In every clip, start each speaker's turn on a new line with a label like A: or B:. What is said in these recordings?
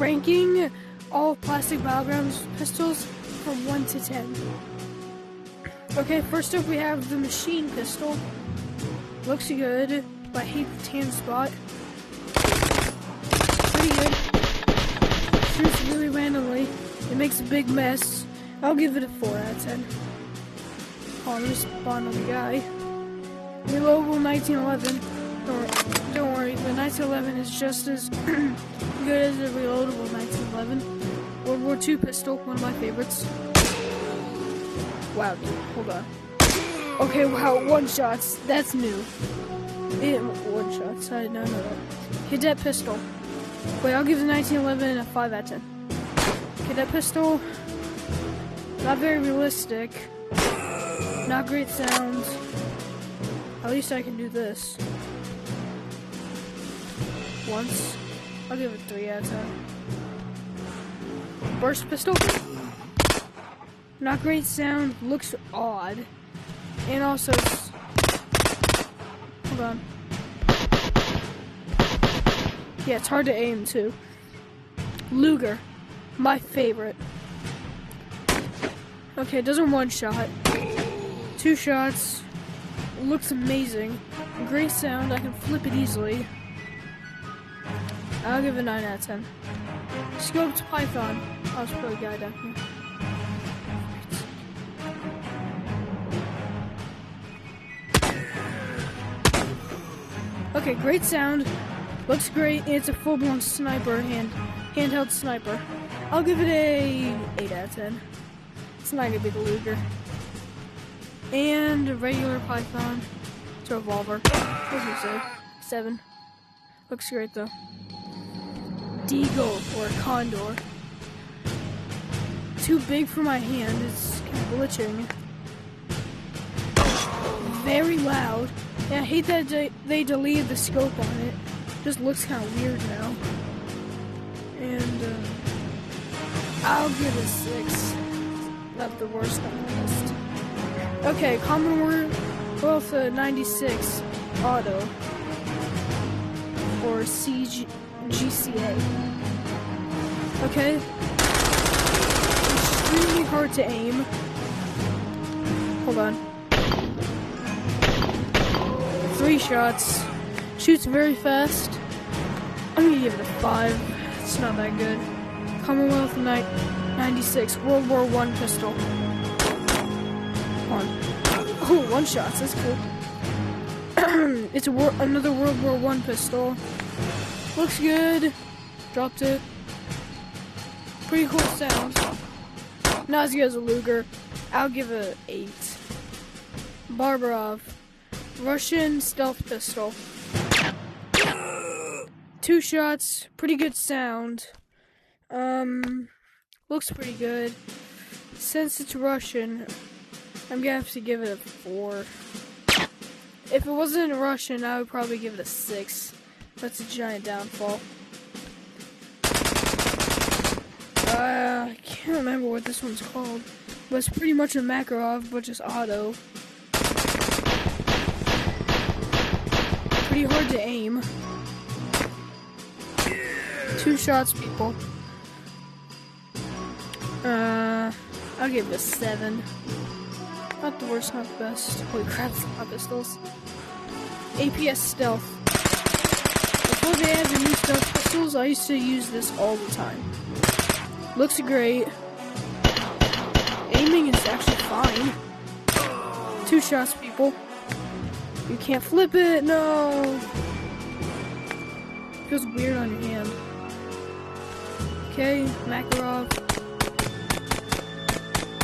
A: ranking all plastic battlegrounds pistols from 1 to 10. Okay, first up we have the machine pistol. Looks good, but I hate the tan spot. Pretty good. Shoots really randomly. It makes a big mess. I'll give it a 4 out of 10. Oh, I'm just spawn on the guy. Reloadable 1911. Don't worry, the 1911 is just as good as the reloadable 1911. World War II pistol, one of my favorites. Wow, dude, hold on. Okay, wow, one shots. That's new. One shots. I did not know that. Cadet pistol. Wait, I'll give the 1911 a 5 out of 10. Cadet pistol. Not very realistic. Not great sound. At least I can do this. Once. I'll give it 3 out of 10. Burst pistol. Not great sound. Looks odd. And also, hold on. Yeah, it's hard to aim too. Luger, my favorite. Okay, it doesn't one shot. 2 shots. Looks amazing. Great sound. I can flip it easily. I'll give it 9 out of 10. Scoped Python. I'll just put a guy down here. Okay, great sound. Looks great. It's a full-blown sniper, handheld sniper. I'll give it a 8 out of 10. It's not gonna be the Luger. And a regular Python. It's a revolver. What did you say? 7. Looks great though. Deagle or Condor. Too big for my hand. It's kind of glitching. Very loud. Yeah, I hate that they deleted the scope on it. Just looks kind of weird now. And I'll give it a 6. Not the worst on the list. Okay, Commonwealth 96 Auto or GCA. Okay, extremely hard to aim. Hold on. 3 shots. Shoots very fast. I'm gonna give it a 5. It's not that good. Commonwealth 96 World War I pistol. Oh, 1 shots. That's cool. It's another World War I pistol. Looks good. Dropped it. Pretty cool sound. Not as good as a Luger. I'll give it 8. Barbarov. Russian stealth pistol. 2 shots, pretty good sound. Looks pretty good. Since it's Russian, I'm gonna have to give it a 4. If it wasn't Russian, I would probably give it a 6. That's a giant downfall. I can't remember what this one's called, but it's pretty much a Makarov, but just auto. Pretty hard to aim. 2 shots, people. I'll give it a 7. Not the worst, not the best. Holy crap, my pistols. APS Stealth. Before they added the new stealth pistols, I used to use this all the time. Looks great. Aiming is actually fine. 2 shots, people. You can't flip it, no! Feels weird on your hand. Okay, Makarov.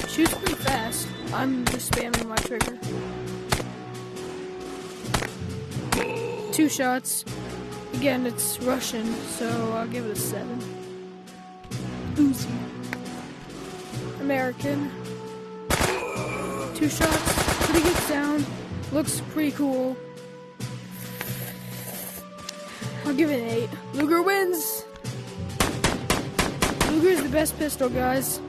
A: Shoots pretty fast. I'm just spamming my trigger. 2 shots. Again, it's Russian, so I'll give it a 7. Uzi. American. 2 shots. Pretty good sound. Looks pretty cool. I'll give it an 8. Luger wins! Luger is the best pistol, guys.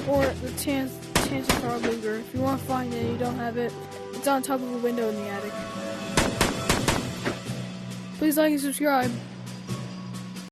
A: Or the Tanzar Luger. If you want to find it and you don't have it, it's on top of a window in the attic. Please like and subscribe.